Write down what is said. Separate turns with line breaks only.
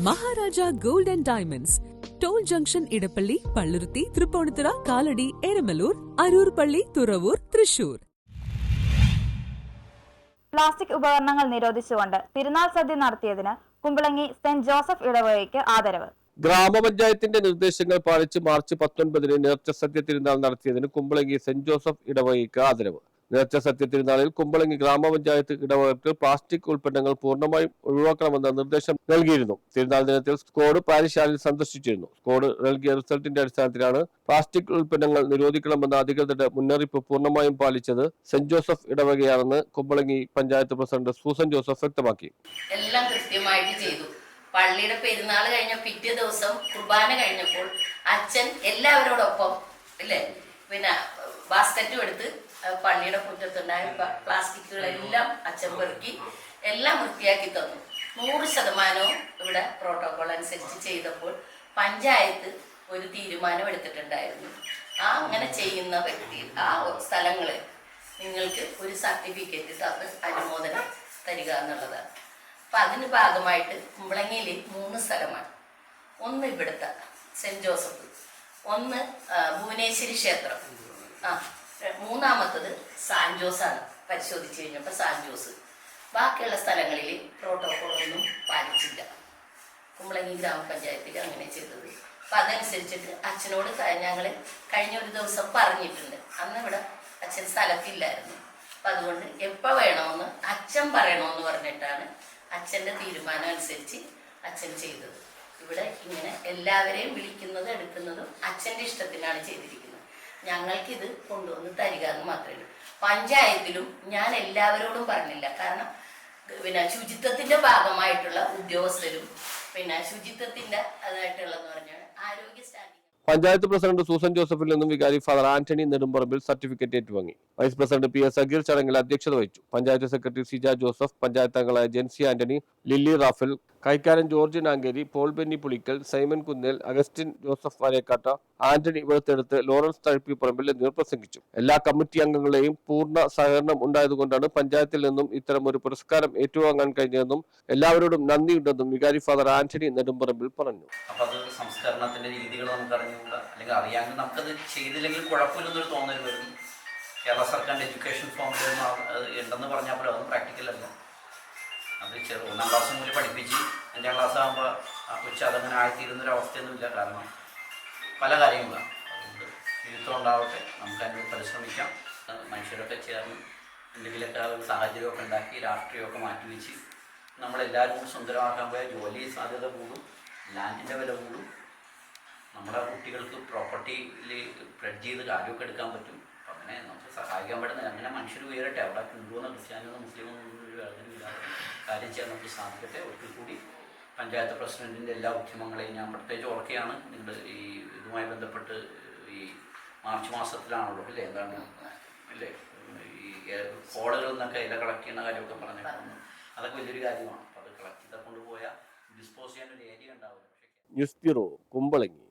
Maharaja gold and diamonds, toll junction, Edappally, Palluruthy, Thrippunithura, Kalady, Eramalloor, Aroor പള്ളി, Thuravoor, Thrissur.
Plastic ഉപകരണങ്ങൾ നിരോധിച്ചുകൊണ്ട് തിരുനാൾ സദ്യ നടത്തിയതിന് കുമ്പളങ്ങി സെന്റ് ജോസഫ് ഇടവകയ്ക്ക് ആദരവ്.
ഗ്രാമപഞ്ചായത്തിന്റെ നിർദ്ദേശങ്ങൾ പാലിച്ച് മാർച്ച് 19-ന് നേർച്ച സദ്യ തിരുനാൾ നടത്തിയതിന് കുമ്പളങ്ങി സെന്റ് ജോസഫ് ഇടവകയ്ക്ക് ആദരവ്. നേർച്ച സത്യ തിരുനാളിൽ കുമ്പളങ്ങി ഗ്രാമപഞ്ചായത്ത് ഇടവകൾക്ക് പ്ലാസ്റ്റിക് ഉൽപ്പന്നങ്ങൾ പൂർണ്ണമായും ഒഴിവാക്കണമെന്ന നിർദ്ദേശം നൽകിയിരുന്നു. തിരുനാൾ ദിനത്തിൽ സ്ക്വാഡ് പാരിശാലയിൽ സന്ദർശിച്ചിരുന്നു. സ്ക്വാഡ് നൽകിയ റിസൾട്ടിന്റെ അടിസ്ഥാനത്തിലാണ് പ്ലാസ്റ്റിക് ഉൽപ്പന്നങ്ങൾ നിരോധിക്കണമെന്ന അധികൃതരുടെ മുന്നറിയിപ്പ് പൂർണ്ണമായും പാലിച്ചത് സെന്റ് ജോസഫ് ഇടവകയാണെന്ന് Kumbalangi panchayat president Susan Joseph വ്യക്തമാക്കി.
എല്ലാം കൃത്യമായിട്ട് ചെയ്തു. പള്ളിയുടെ പെരുന്നാൾ കഴിഞ്ഞ പിറ്റേ ദിവസം കുർബാന കഴിഞ്ഞപ്പോൾ അച്ഛൻ എല്ലാവരോടൊപ്പം ഇല്ലേ പിന്നെ ബാസ്ക്കറ്റും എടുത്ത് പള്ളിയുടെ മുറ്റത്തുണ്ടായ പ്ലാസ്റ്റിക്കുകളെല്ലാം അച്ഛൻ പെറുക്കി എല്ലാം വൃത്തിയാക്കി തന്നു. 100% ഇവിടെ പ്രോട്ടോകോൾ അനുസരിച്ച് ചെയ്തപ്പോൾ പഞ്ചായത്ത് ഒരു തീരുമാനം എടുത്തിട്ടുണ്ടായിരുന്നു. അങ്ങനെ ചെയ്യുന്ന വ്യക്തി ആ സ്ഥലങ്ങളിൽ നിങ്ങൾക്ക് ഒരു സർട്ടിഫിക്കറ്റ് തന്ന് അനുമോദനം തരിക എന്നുള്ളതാണ്. അപ്പം അതിന് ഭാഗമായിട്ട് കുമ്പളങ്ങിയിൽ 3 സ്ഥലമാണ്. ഒന്ന് ഇവിടുത്തെ സെന്റ് ജോസഫ്, ഒന്ന് ഭുവനേശ്വരി ക്ഷേത്രം, മൂന്നാമത്തത് സാൻജോസാണ്. പരിശോധിച്ച് കഴിഞ്ഞപ്പോൾ സാൻജോസ്. ബാക്കിയുള്ള സ്ഥലങ്ങളിൽ പ്രോട്ടോകോൾ ഒന്നും പാലിച്ചില്ല. കുമ്പളങ്ങി ഗ്രാമപഞ്ചായത്തിൽ അങ്ങനെ ചെയ്തത്. അപ്പം അതനുസരിച്ചിട്ട് അച്ഛനോട് ഞങ്ങൾ കഴിഞ്ഞ ഒരു ദിവസം പറഞ്ഞിട്ടുണ്ട്. അന്ന് ഇവിടെ അച്ഛൻ സ്ഥലത്തില്ലായിരുന്നു. അപ്പം അതുകൊണ്ട് എപ്പോൾ വേണമെന്ന് അച്ഛൻ പറയണമെന്ന് പറഞ്ഞിട്ടാണ് അച്ഛൻ്റെ തീരുമാനം അനുസരിച്ച് അച്ഛൻ ചെയ്തത്. ഇവിടെ ഇങ്ങനെ എല്ലാവരെയും വിളിക്കുന്നതും എടുക്കുന്നതും അച്ഛൻ്റെ ഇഷ്ടത്തിനാണ് ചെയ്തിരിക്കുന്നത്. ഞങ്ങൾക്കിത് കൊണ്ടുവന്ന് തരിക എന്ന് മാത്രമേ ഉള്ളൂ. പഞ്ചായത്തിലും ഞാൻ എല്ലാവരോടും പറഞ്ഞില്ല. കാരണം ശുചിത്വത്തിന്റെ ഭാഗമായിട്ടുള്ള ഉദ്യോഗസ്ഥരും ശുചിത്വത്തിന്റെ അതായിട്ടുള്ളതെന്ന് പറഞ്ഞാൽ ആരോഗ്യ സ്റ്റാൻഡിംഗ്.
പഞ്ചായത്ത് പ്രസിഡന്റ് സൂസൻ ജോസഫിൽ നിന്നും വികാരി ഫാദർ ആന്റണി നെടുമ്പറമ്പിൽ സർട്ടിഫിക്കറ്റ് ഏറ്റുവാങ്ങി. Vice president P S Ageer ചടങ്ങിൽ അധ്യക്ഷത വഹിച്ചു. പഞ്ചായത്ത് സെക്രട്ടറി സിജ ജോസഫ്, പഞ്ചായത്ത് അംഗങ്ങളായ ജെൻസി ആന്റണി, ലില്ലി റാഫേൽ, കൈക്കാരൻ George Nangeri, Paul Benny Pulikkal, Simon Kunnel, Augustin Joseph Varekkatta, Antony Veluthedath, Lawrence Thazhappiparambil എന്നിവർ പ്രസംഗിച്ചു. എല്ലാ കമ്മിറ്റി അംഗങ്ങളെയും പൂർണ്ണ സഹകരണം ഉണ്ടായതുകൊണ്ടാണ് പഞ്ചായത്തിൽ നിന്നും ഇത്തരം ഒരു പുരസ്കാരം ഏറ്റുവാങ്ങാൻ കഴിഞ്ഞതെന്നും എല്ലാവരോടും നന്ദിയുണ്ടെന്നും വികാരി ഫാദർ ആന്റണി നെടുമ്പറമ്പിൽ പറഞ്ഞു.
സംസ്കരണത്തിന്റെ രീതികൾ നമുക്ക് അറിഞ്ഞുകൂടാ, അല്ലെങ്കിൽ അറിയാമെങ്കിൽ നമുക്കത് ചെയ്തില്ലെങ്കിൽ കുഴപ്പമില്ലെന്നൊരു തോന്നൽ വരും. കേരള സർക്കാരിൻ്റെ എഡ്യൂക്കേഷൻ ഫോമിൽ ഉണ്ടെന്ന് പറഞ്ഞാൽ പോലും അതൊന്നും പ്രാക്ടിക്കലല്ല. അത് 1ാം ക്ലാസ് മുതൽ പഠിപ്പിച്ച് 5ാം ക്ലാസ് ആകുമ്പോൾ ആ കൊച്ചു അതങ്ങനെ ആയിത്തീരുന്നൊരവസ്ഥയൊന്നുമില്ല. കാരണം പല കാര്യങ്ങളാണ്. അതുകൊണ്ട് ശുചിത്വം ഉണ്ടാവട്ടെ, നമുക്ക് അതിന് പരിശ്രമിക്കാം. മനുഷ്യരൊക്കെ ചേർന്ന് എന്തെങ്കിലുമൊക്കെ ഒരു സാഹചര്യമൊക്കെ ഉണ്ടാക്കി രാഷ്ട്രീയമൊക്കെ മാറ്റിവെച്ച് നമ്മളെല്ലാവരും കൂടി സുന്ദരമാക്കാൻ പോയാൽ ജോലി സാധ്യത കൂടും, ലാൻഡിൻ്റെ വില കൂടും, നമ്മുടെ കുട്ടികൾക്ക് പ്രോപ്പർട്ടിയിൽ പ്രെഡ് ചെയ്ത് കാര്യമൊക്കെ എടുക്കാൻ പറ്റും. അപ്പം അങ്ങനെ നമുക്ക് സഹായിക്കാൻ പറ്റുന്നത് അങ്ങനെ മനുഷ്യർ ഉയരട്ടെ. അവിടെ ഹിന്ദുവെന്നോ ക്രിസ്ത്യാനിയെന്നോ മുസ്ലിമെന്നോ ഒരു വേദനയില്ലാതെ കാര്യം ചെയ്യാൻ നമുക്ക് സാധിക്കട്ടെ. ഒരിക്കൽ കൂടി പഞ്ചായത്ത് പ്രസിഡൻറ്റിൻ്റെ എല്ലാ ഉദ്യമങ്ങളെയും ഞാൻ പ്രത്യേകിച്ച് ഓർക്കുകയാണ്. നിങ്ങൾ ഈ ഇതുമായി ബന്ധപ്പെട്ട് ഈ മാർച്ച് മാസത്തിലാണല്ലോ അല്ലേ, എന്താണ് അല്ലേ ഈ കോളുകളിൽ നിന്നൊക്കെ ഇല കളക്ട് ചെയ്യുന്ന കാര്യമൊക്കെ പറഞ്ഞിട്ടുണ്ട്. അതൊക്കെ വലിയൊരു കാര്യമാണ്. അപ്പോൾ അത് കളക്ട് ചെയ്താൽ കൊണ്ടുപോയാൽ ഡിസ്പോസ് ചെയ്യാൻ ഒരു ഏരിയ ഉണ്ടാവില്ല.
News bureau, Kumbalangi.